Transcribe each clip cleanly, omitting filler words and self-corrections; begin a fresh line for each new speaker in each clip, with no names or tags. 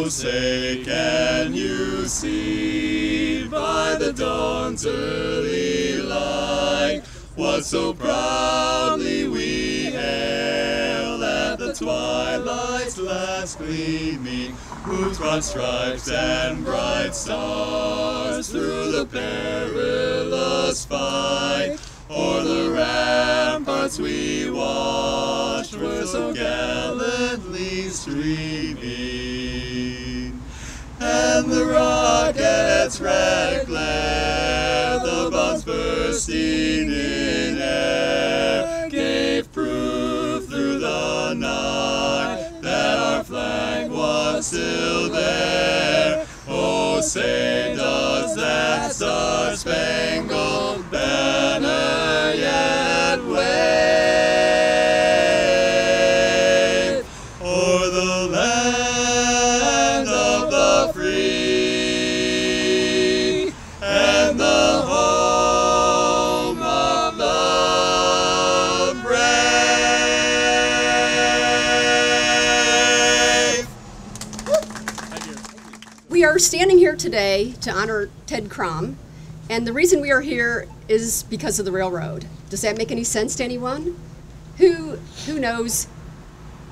Oh, say, can you see by the dawn's early light what so proudly we hailed at the twilight's last gleaming, whose broad stripes and bright stars through the perilous fight o'er the ramparts we watched were so gallantly streaming, and the rocket's red glare, the bombs bursting in air, gave proof through the night that our flag was still there. Oh, say does that star-spangled banner yet wave o'er the land of the free and the home of the brave?
Thank you.
We are standing here today to honor Ted Crom, and the reason we are here is because of the railroad. Does that make any sense to anyone? Who knows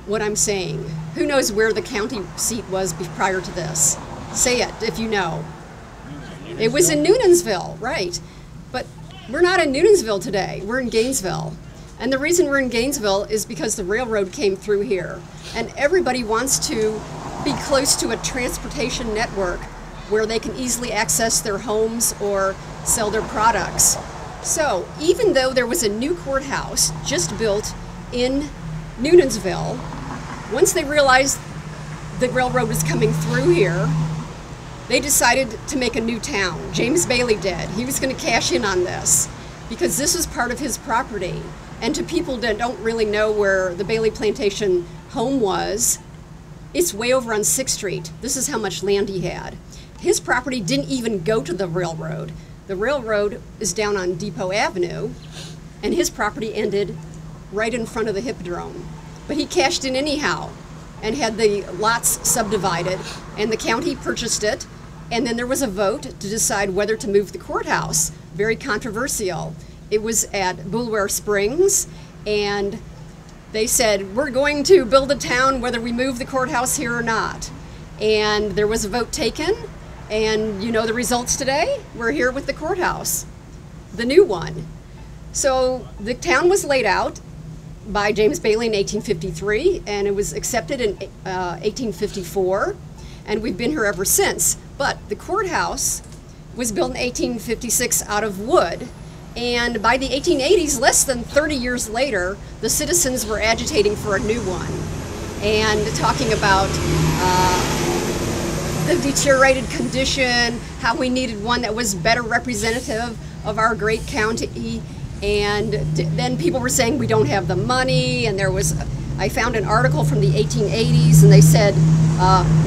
what I'm saying? Who knows where the county seat was prior to this? Say it if you know. It was in Newnansville, right? But we're not in Newnansville today. We're in Gainesville. And the reason we're in Gainesville is because the railroad came through here. And everybody wants to be close to a transportation network where they can easily access their homes or sell their products. So even though there was a new courthouse just built in Newnansville, once they realized the railroad was coming through here, they decided to make a new town. James Bailey did. He was going to cash in on this because this is part of his property. And to people that don't really know where the Bailey Plantation home was, it's way over on 6th Street. This is how much land he had. His property didn't even go to the railroad. The railroad is down on Depot Avenue, and his property ended right in front of the Hippodrome. But he cashed in anyhow and had the lots subdivided, and the county purchased it, and then there was a vote to decide whether to move the courthouse. Very controversial. It was at Boulevard Springs, and they said, we're going to build a town whether we move the courthouse here or not. And there was a vote taken, and you know the results today? We're here with the courthouse, the new one. So the town was laid out by James Bailey in 1853, and it was accepted in 1854, and we've been here ever since. But the courthouse was built in 1856 out of wood, and by the 1880s, less than 30 years later, the citizens were agitating for a new one and talking about the deteriorated condition, how we needed one that was better representative of our great county. And then people were saying we don't have the money, and I found an article from the 1880s, and they said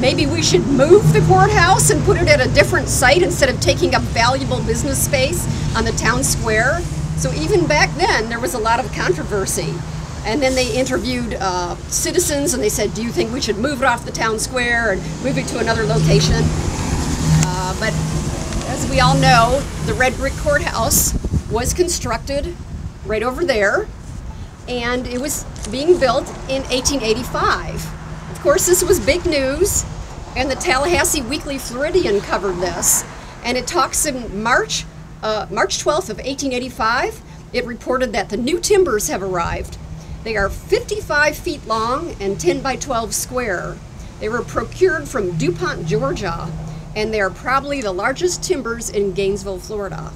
maybe we should move the courthouse and put it at a different site instead of taking up valuable business space on the town square. So even back then, there was a lot of controversy. And then they interviewed citizens, and they said, do you think we should move it off the town square and move it to another location? But as we all know, the red brick courthouse was constructed right over there, and it was being built in 1885. Of course, this was big news, and the Tallahassee Weekly Floridian covered this, and it talks in March 12th of 1885, it reported that the new timbers have arrived. They are 55 feet long and 10 by 12 square. They were procured from DuPont, Georgia, and they are probably the largest timbers in Gainesville, Florida.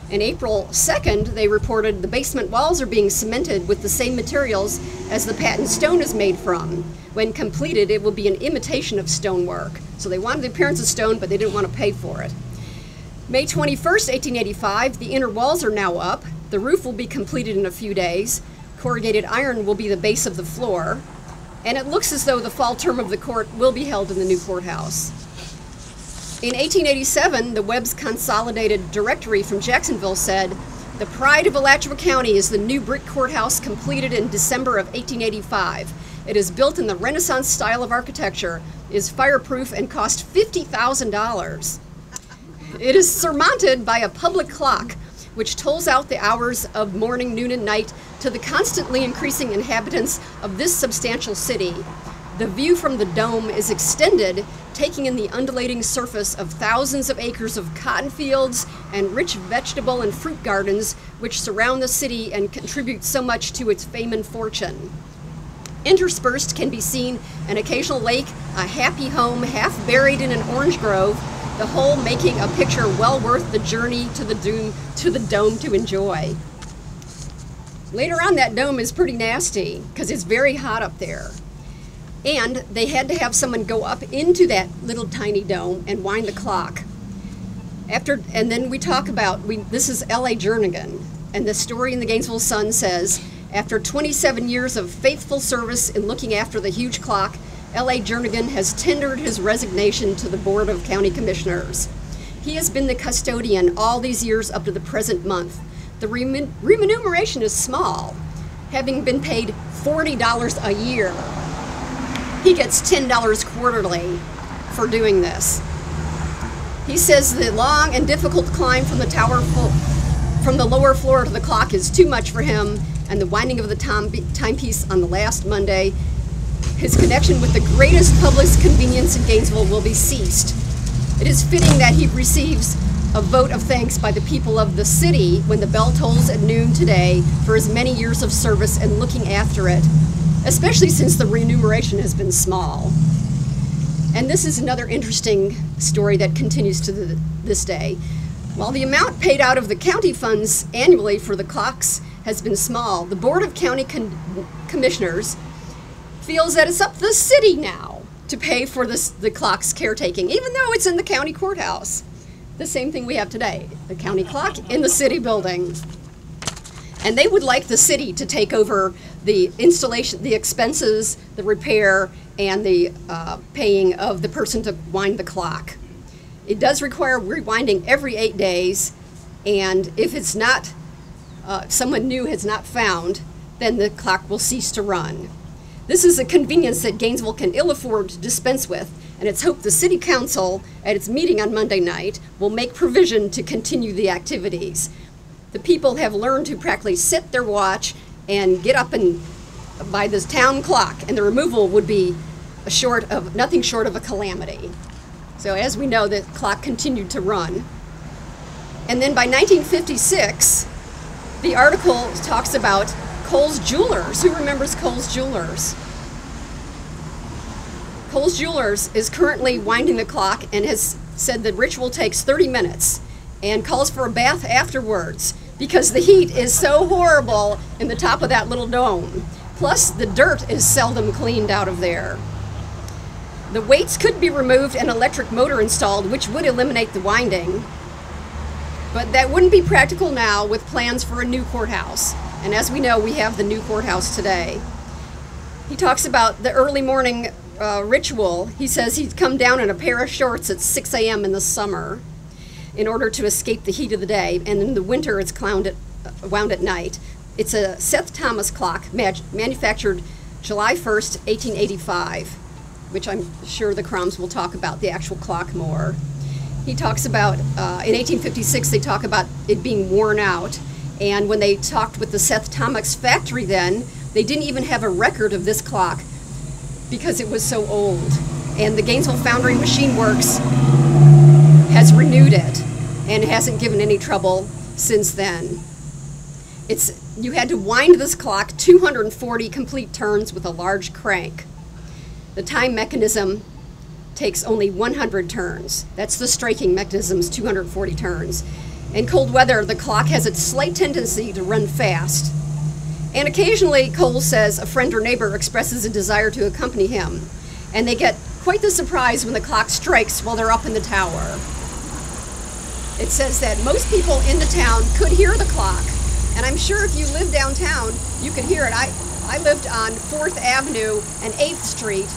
On April 2nd, they reported the basement walls are being cemented with the same materials as the patent stone is made from. When completed, it will be an imitation of stonework. So they wanted the appearance of stone, but they didn't want to pay for it. May 21st, 1885, the inner walls are now up. The roof will be completed in a few days. Corrugated iron will be the base of the floor. And it looks as though the fall term of the court will be held in the new courthouse. In 1887, the Webb's Consolidated Directory from Jacksonville said, the pride of Alachua County is the new brick courthouse completed in December of 1885. It is built in the Renaissance style of architecture, is fireproof, and cost $50,000. It is surmounted by a public clock, which tolls out the hours of morning, noon, and night to the constantly increasing inhabitants of this substantial city. The view from the dome is extended, taking in the undulating surface of thousands of acres of cotton fields and rich vegetable and fruit gardens which surround the city and contribute so much to its fame and fortune. Interspersed can be seen an occasional lake, a happy home half buried in an orange grove, the whole making a picture well worth the journey to the dome to enjoy. Later on, that dome is pretty nasty because it's very hot up there. And they had to have someone go up into that little tiny dome and wind the clock. And then we talk about, this is L.A. Jernigan, and the story in the Gainesville Sun says, after 27 years of faithful service in looking after the huge clock, L.A. Jernigan has tendered his resignation to the Board of County Commissioners. He has been the custodian all these years up to the present month. The remuneration is small, having been paid $40 a year. He gets $10 quarterly for doing this. He says the long and difficult climb from the lower floor to the clock is too much for him, and the winding of the timepiece on the last Monday, his connection with the greatest public convenience in Gainesville will be ceased. It is fitting that he receives a vote of thanks by the people of the city when the bell tolls at noon today for his many years of service and looking after it, especially since the remuneration has been small. And this is another interesting story that continues to this day. While the amount paid out of the county funds annually for the clocks has been small, the Board of County Commissioners feels that it's up to the city now to pay for the clock's caretaking, even though it's in the county courthouse. The same thing we have today, the county clock in the city building. And they would like the city to take over the installation, the expenses, the repair, and the paying of the person to wind the clock. It does require rewinding every 8 days, and if it's not, someone new has not found, then the clock will cease to run. This is a convenience that Gainesville can ill afford to dispense with, and it's hoped the City Council, at its meeting on Monday night, will make provision to continue the activities. The people have learned to practically set their watch and get up and by the town clock, and the removal would be nothing short of a calamity. So as we know, the clock continued to run. And then by 1956, the article talks about Cole's Jewelers. Who remembers Cole's Jewelers? Cole's Jewelers is currently winding the clock and has said the ritual takes 30 minutes and calls for a bath afterwards because the heat is so horrible in the top of that little dome. Plus, the dirt is seldom cleaned out of there. The weights could be removed and an electric motor installed, which would eliminate the winding. But that wouldn't be practical now with plans for a new courthouse. And as we know, we have the new courthouse today. He talks about the early morning ritual. He says he'd come down in a pair of shorts at 6 a.m. in the summer in order to escape the heat of the day. And in the winter, it's wound at night. It's a Seth Thomas clock manufactured July 1st, 1885, which I'm sure the Croms will talk about the actual clock more. He talks about, in 1856, they talk about it being worn out. And when they talked with the Seth Thomas factory then, they didn't even have a record of this clock because it was so old. And the Gainesville Foundry Machine Works has renewed it and hasn't given any trouble since then. You had to wind this clock 240 complete turns with a large crank. The time mechanism takes only 100 turns. That's the striking mechanism's 240 turns. In cold weather, the clock has its slight tendency to run fast. And occasionally, Cole says, a friend or neighbor expresses a desire to accompany him. And they get quite the surprise when the clock strikes while they're up in the tower. It says that most people in the town could hear the clock. And I'm sure if you live downtown, you could hear it. I lived on 4th Avenue and 8th Street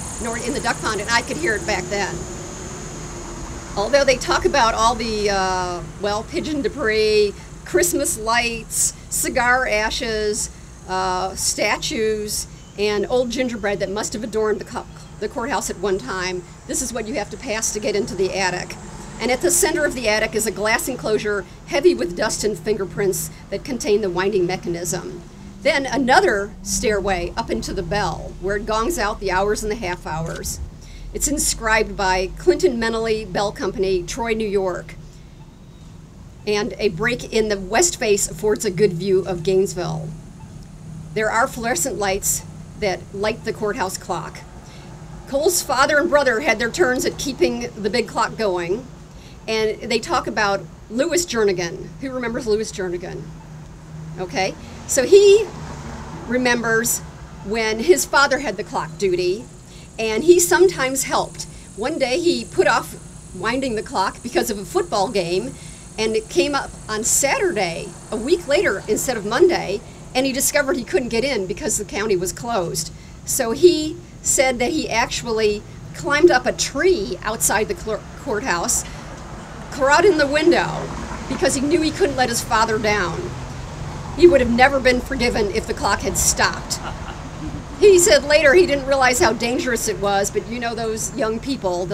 in the Duck Pond, and I could hear it back then. Although they talk about all the, pigeon debris, Christmas lights, cigar ashes, statues, and old gingerbread that must have adorned the courthouse at one time. This is what you have to pass to get into the attic. And at the center of the attic is a glass enclosure heavy with dust and fingerprints that contain the winding mechanism. Then another stairway up into the bell, where it gongs out the hours and the half hours. It's inscribed by Clinton Menley Bell Company, Troy, New York. And a break in the west face affords a good view of Gainesville. There are fluorescent lights that light the courthouse clock. Cole's father and brother had their turns at keeping the big clock going. And they talk about Louis Jernigan. Who remembers Louis Jernigan? Okay, so he remembers when his father had the clock duty, and he sometimes helped. One day he put off winding the clock because of a football game, and it came up on Saturday, a week later instead of Monday, and he discovered he couldn't get in because the county was closed. So he said that he actually climbed up a tree outside the courthouse, crawled in the window because he knew he couldn't let his father down. He would have never been forgiven if the clock had stopped. He said later he didn't realize how dangerous it was, but you know those young people,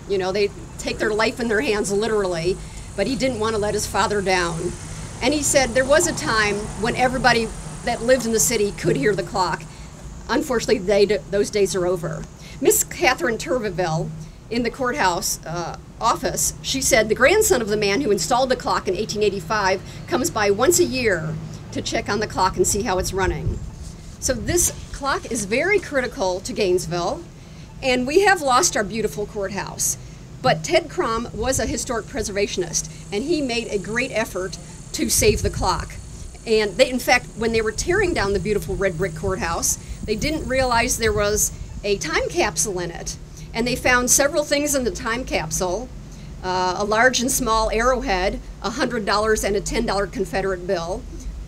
they take their life in their hands literally, but he didn't want to let his father down. And he said there was a time when everybody that lived in the city could hear the clock. Unfortunately, those days are over. Miss Catherine Turveville, in the courthouse office, she said the grandson of the man who installed the clock in 1885 comes by once a year to check on the clock and see how it's running. So this clock is very critical to Gainesville, and we have lost our beautiful courthouse. But Ted Crom was a historic preservationist, and he made a great effort to save the clock. And they, in fact, when they were tearing down the beautiful red brick courthouse, they didn't realize there was a time capsule in it. And they found several things in the time capsule, a large and small arrowhead, $100 and a $10 Confederate bill,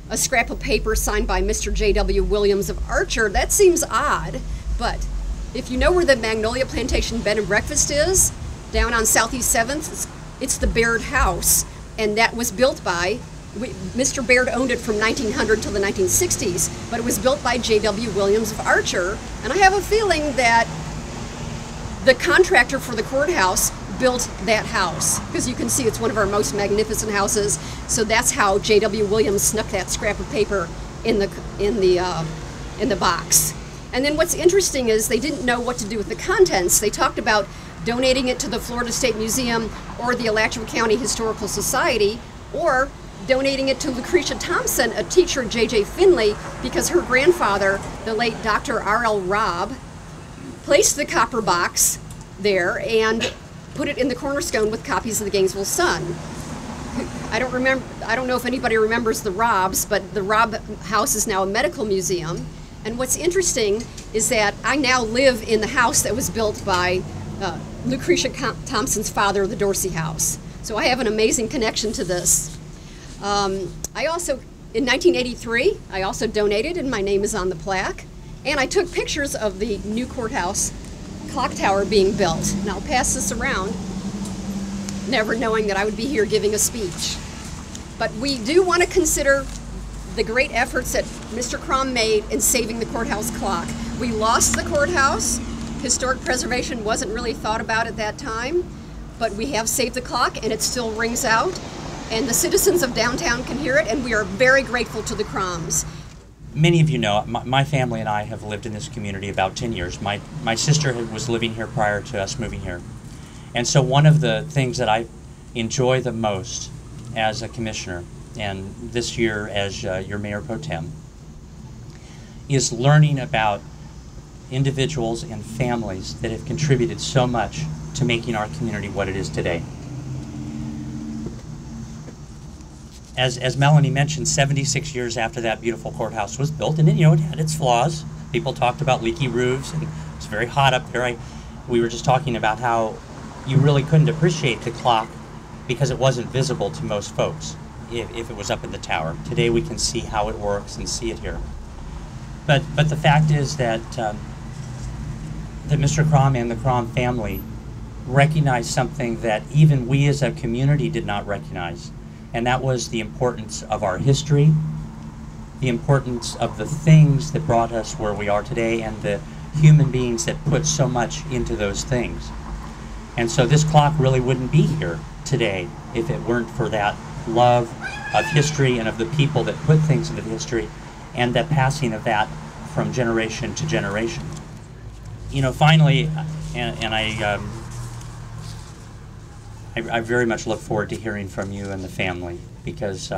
a scrap of paper signed by Mr. J.W. Williams of Archer. That seems odd, but if you know where the Magnolia Plantation Bed and Breakfast is, down on Southeast 7th, it's the Baird House, and that was built by, Mr. Baird owned it from 1900 till the 1960s, but it was built by J.W. Williams of Archer, and I have a feeling that the contractor for the courthouse built that house, because you can see it's one of our most magnificent houses. So that's how J.W. Williams snuck that scrap of paper in the box. And then what's interesting is they didn't know what to do with the contents. They talked about donating it to the Florida State Museum or the Alachua County Historical Society, or donating it to Lucretia Thompson, a teacher at J.J. Finley, because her grandfather, the late Dr. R.L. Robb, placed the copper box there and put it in the cornerstone with copies of the Gainesville Sun. I don't know if anybody remembers the Robbs, but the Robb house is now a medical museum. And what's interesting is that I now live in the house that was built by Lucretia Thompson's father, the Dorsey House. So I have an amazing connection to this. I also, in 1983, I also donated, and my name is on the plaque. And I took pictures of the new courthouse clock tower being built. And I'll pass this around, never knowing that I would be here giving a speech. But we do want to consider the great efforts that Mr. Crom made in saving the courthouse clock. We lost the courthouse. Historic preservation wasn't really thought about at that time, but we have saved the clock and it still rings out. And the citizens of downtown can hear it, and we are very grateful to the Croms.
Many of you know, my family and I have lived in this community about 10 years. My sister was living here prior to us moving here. And so one of the things that I enjoy the most as a commissioner, and this year as your mayor pro tem, is learning about individuals and families that have contributed so much to making our community what it is today. As Melanie mentioned, 76 years after that beautiful courthouse was built, and it had its flaws. People talked about leaky roofs, and it was very hot up there. We were just talking about how you really couldn't appreciate the clock because it wasn't visible to most folks if it was up in the tower. Today we can see how it works and see it here. But the fact is that Mr. Crom and the Crom family recognized something that even we as a community did not recognize. And that was the importance of our history, the importance of the things that brought us where we are today and the human beings that put so much into those things. And so this clock really wouldn't be here today if it weren't for that love of history and of the people that put things into history and that passing of that from generation to generation. You know, finally, and I very much look forward to hearing from you and the family, because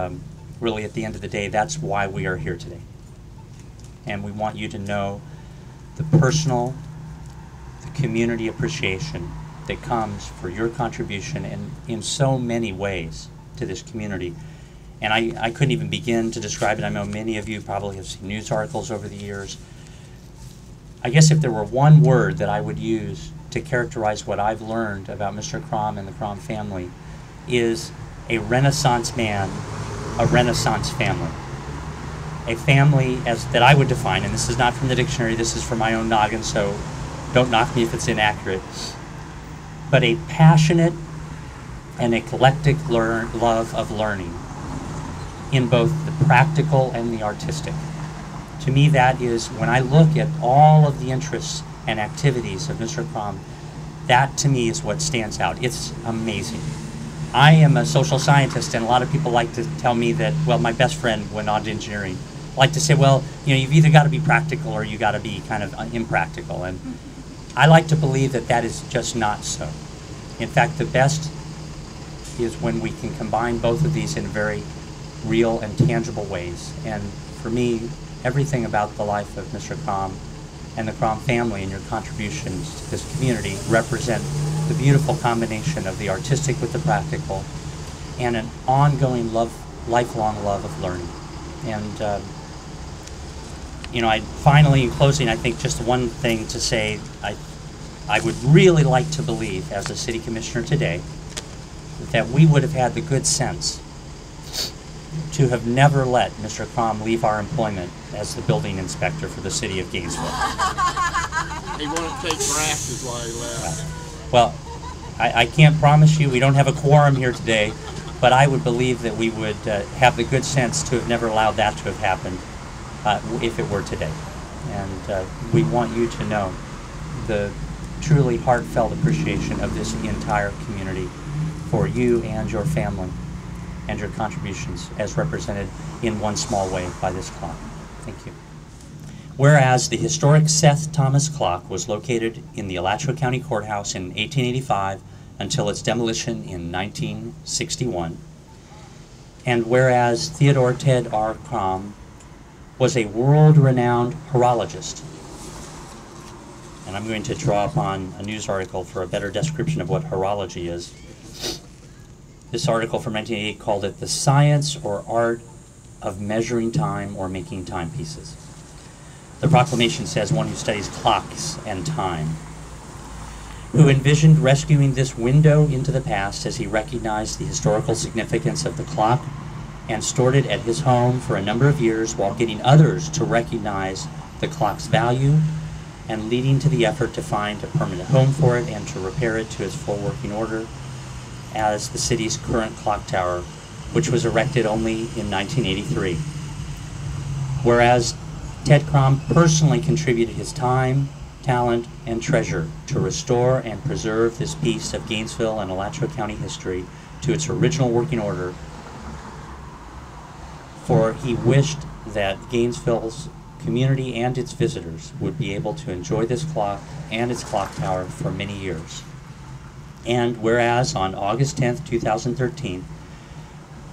really at the end of the day, that's why we are here today. And we want you to know the personal, the community appreciation that comes for your contribution in so many ways to this community. And I couldn't even begin to describe it. I know many of you probably have seen news articles over the years. I guess if there were one word that I would use to characterize what I've learned about Mr. Crom and the Crom family, is a Renaissance man, a Renaissance family. A family that I would define, and this is not from the dictionary, this is from my own noggin, so don't knock me if it's inaccurate, but a passionate and eclectic love of learning in both the practical and the artistic. To me, that is, when I look at all of the interests and activities of Mr. Crom, that to me is what stands out. It's amazing. I am a social scientist, and a lot of people like to tell me that, well, my best friend went on to engineering. I like to say, well, you know, you've either got to be practical or you got to be kind of impractical. And I like to believe that that is just not so. In fact, the best is when we can combine both of these in very real and tangible ways. And for me, everything about the life of Mr. Crom and the Crom family and your contributions to this community represent the beautiful combination of the artistic with the practical and an ongoing lifelong love of learning. And you know, finally, in closing, I think just one thing to say, I would really like to believe, as a city commissioner today, that we would have had the good sense to have never let Mr. Crom leave our employment as the building inspector for the city of Gainesville.
He wanted to take grasses while he left.
Well, I can't promise you, we don't have a quorum here today, but I would believe that we would have the good sense to have never allowed that to have happened if it were today. And we want you to know the truly heartfelt appreciation of this entire community for you and your family and your contributions as represented in one small way by this clock. Thank you. Whereas the historic Seth Thomas clock was located in the Alachua County Court House in 1885 until its demolition in 1961, and whereas Theodore R. Crom was a world-renowned horologist, and I'm going to draw upon a news article for a better description of what horology is. This article from 1988 called it the science or art of measuring time or making timepieces. The proclamation says, one who studies clocks and time, who envisioned rescuing this window into the past as he recognized the historical significance of the clock and stored it at his home for a number of years while getting others to recognize the clock's value and leading to the effort to find a permanent home for it and to repair it to its full working order as the city's current clock tower, which was erected only in 1983. Whereas Ted Crom personally contributed his time, talent, and treasure to restore and preserve this piece of Gainesville and Alachua County history to its original working order, for he wished that Gainesville's community and its visitors would be able to enjoy this clock and its clock tower for many years. And whereas on August 10th, 2013,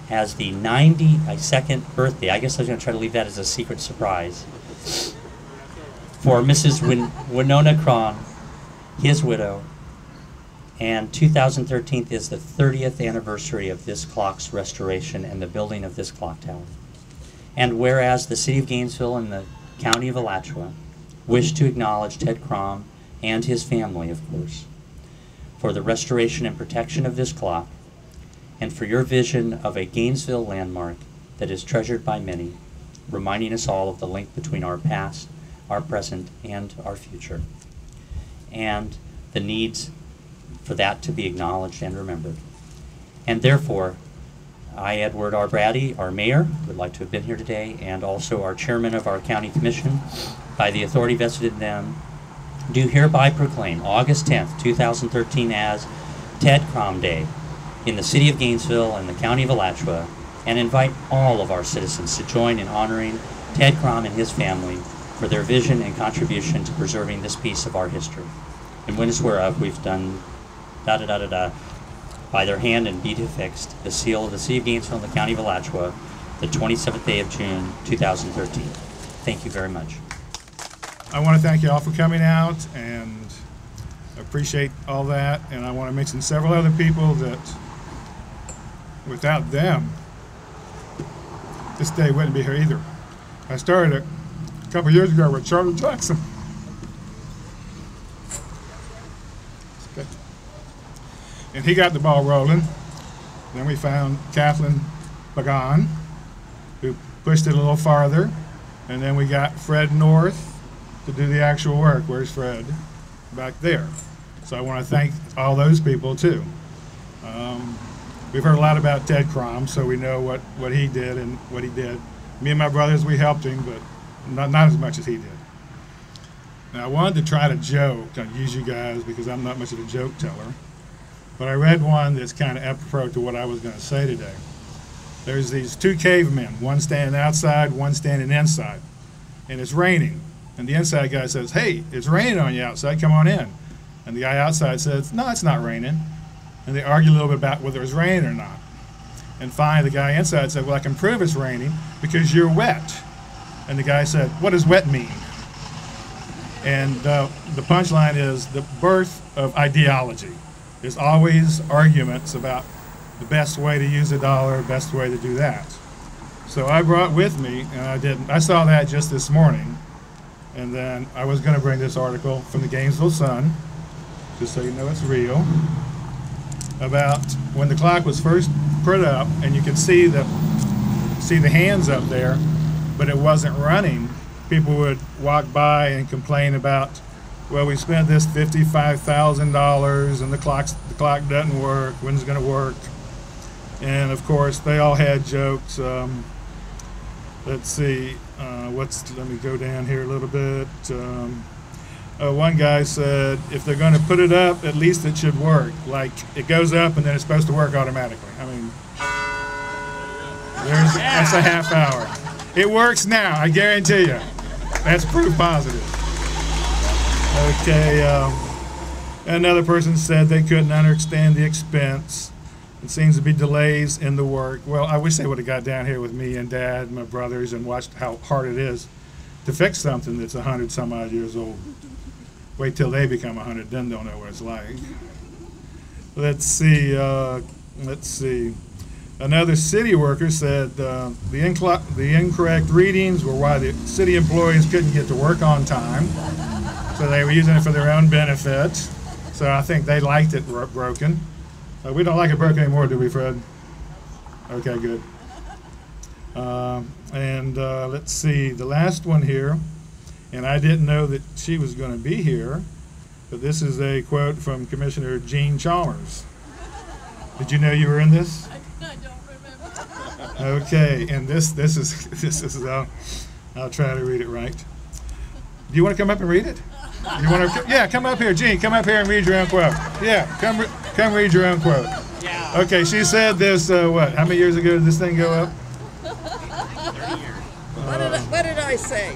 as the 92nd birthday, I guess I was going to try to leave that as a secret surprise, for Mrs. Winona Crom, his widow, and 2013 is the 30th anniversary of this clock's restoration and the building of this clock tower. And whereas the City of Gainesville and the County of Alachua wish to acknowledge Ted Crom and his family, of course, for the restoration and protection of this clock, and for your vision of a Gainesville landmark that is treasured by many, reminding us all of the link between our past, our present, and our future, and the needs for that to be acknowledged and remembered. And therefore, I, Edward R. Brady, our mayor, would like to have been here today, and also our chairman of our county commission, by the authority vested in them, do hereby proclaim August 10th, 2013 as Ted Crom Day in the city of Gainesville and the county of Alachua, and invite all of our citizens to join in honoring Ted Crom and his family for their vision and contribution to preserving this piece of our history. In witness whereof we've done by their hand and bead affixed the seal of the city of Gainesville and the county of Alachua, the 27th day of June, 2013. Thank you very much.
I want to thank you all for coming out and appreciate all that. And I want to mention several other people that without them, this day wouldn't be here either. I started a couple years ago with Charlie Jackson. And he got the ball rolling. Then we found Kathleen Bagan, who pushed it a little farther. And then we got Fred North to do the actual work. Where's Fred? Back there. So I want to thank all those people too. We've heard a lot about Ted Crom, so we know what he did and what he did. Me and my brothers, we helped him, but not as much as he did. Now I wanted to try to joke, to use you guys because I'm not much of a joke teller, but I read one that's kind of apropos to what I was going to say today. There's these two cavemen, one standing outside, one standing inside, and it's raining. And the inside guy says, "Hey, it's raining on you outside, come on in." And the guy outside says, "No, it's not raining." And they argue a little bit about whether it's raining or not. And finally, the guy inside said, "Well, I can prove it's raining because you're wet." And the guy said, "What does wet mean?" And the punchline is the birth of ideology. There's always arguments about the best way to use a dollar, best way to do that. So I brought with me, and I saw that just this morning, and then I was going to bring this article from the Gainesville Sun, just so you know it's real, about when the clock was first put up, and you could see the hands up there, but it wasn't running. People would walk by and complain about, well, we spent this $55,000 and the clock doesn't work. When's it going to work? And of course, they all had jokes. Let's see. Let me go down here a little bit. One guy said, if they're going to put it up, at least it should work. Like it goes up and then it's supposed to work automatically. I mean, that's a half hour. It works now, I guarantee you. That's proof positive. Okay, another person said they couldn't understand the expense. It seems to be delays in the work. Well, I wish they would have got down here with me and Dad and my brothers and watched how hard it is to fix something that's 100 some odd years old. Wait till they become 100, then they'll know what it's like. Let's see. Another city worker said the incorrect readings were why the city employees couldn't get to work on time. So they were using it for their own benefit. So I think they liked it broken. We don't like it broken anymore, do we, Fred? Okay, good. Let's see, the last one here, and I didn't know that she was going to be here, but this is a quote from Commissioner Jean Chalmers. Did you know you were in this?
I don't remember.
Okay, and this is I'll try to read it right. Do you want to come up and read it? You want to? Yeah, come up here, Jean. Come up here and read your own quote. Yeah, come read your own quote.
Yeah.
Okay, she said this. What? How many years ago did this thing go up?
30 years. What did I say?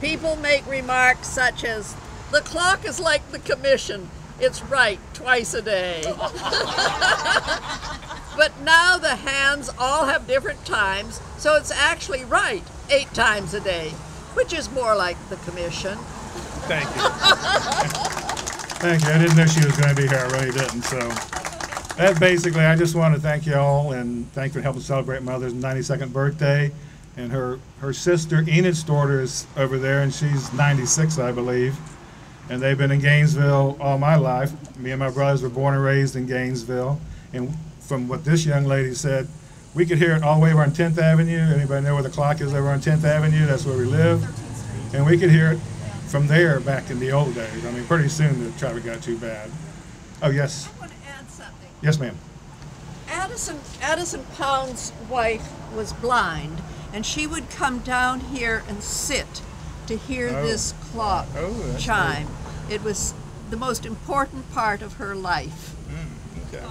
People make remarks such as, "The clock is like the commission. It's right twice a day." But now the hands all have different times, so it's actually right 8 times a day, which is more like the commission.
Thank you. Thank you. I didn't know she was going to be here. I really didn't. So that basically, I just want to thank you all and thank you for helping celebrate Mother's 92nd birthday. And her sister, Enid's daughter, is over there, and she's 96, I believe. And they've been in Gainesville all my life. Me and my brothers were born and raised in Gainesville. And from what this young lady said, we could hear it all the way over on 10th Avenue. Anybody know where the clock is over on 10th Avenue? That's where we live. And we could hear it from there back in the old days. I mean, pretty soon the traffic got too bad. Oh, yes.
I want to add something.
Yes, ma'am.
At Addison Pound's wife was blind, and she would come down here and sit to hear this clock chime. Cool. It was the most important part of her life.
Okay.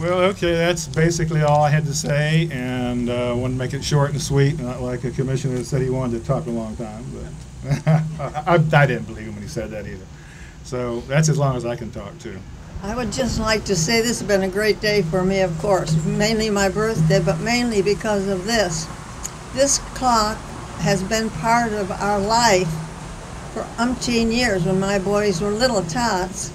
Well, okay, that's basically all I had to say, and I want to make it short and sweet, not like a commissioner that said he wanted to talk a long time, but I didn't believe him when he said that either. So that's as long as I can talk to.
I would just like to say this has been a great day for me, of course, mainly my birthday, but mainly because of this. This clock has been part of our life for umpteen years when my boys were little tots,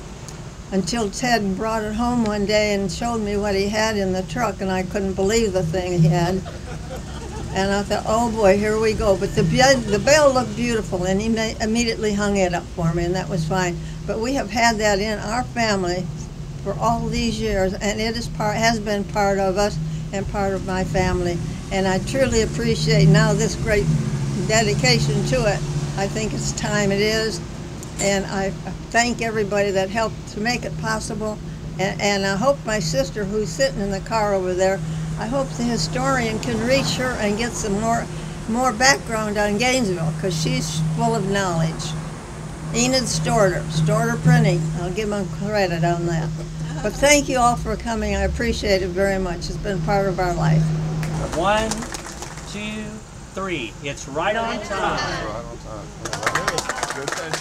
until Ted brought it home one day and showed me what he had in the truck, and I couldn't believe the thing he had. And I thought, oh boy, here we go. But the bell looked beautiful, and he immediately hung it up for me, and that was fine. But we have had that in our family for all these years, and it has been part of us and part of my family. And I truly appreciate now this great dedication to it. I think it's time it is. And I thank everybody that helped to make it possible. And I hope my sister, who's sitting in the car over there, I hope the historian can reach her and get some more background on Gainesville, because she's full of knowledge. Enid Storter Printing, I'll give them credit on that. But thank you all for coming. I appreciate it very much. It's been part of our life.
1, 2, 3. It's right on time.
Right on time. Good thing,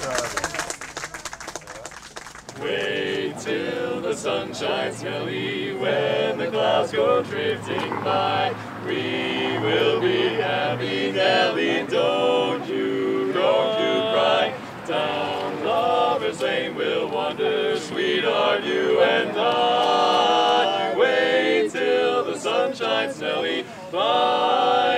Wait till the sun shines, Nelly, when the clouds go drifting by. We will be happy, Nelly, don't you cry. Down Lover's Lane we'll wander, sweetheart, you and I. Wait till the sun shines, Nelly, by.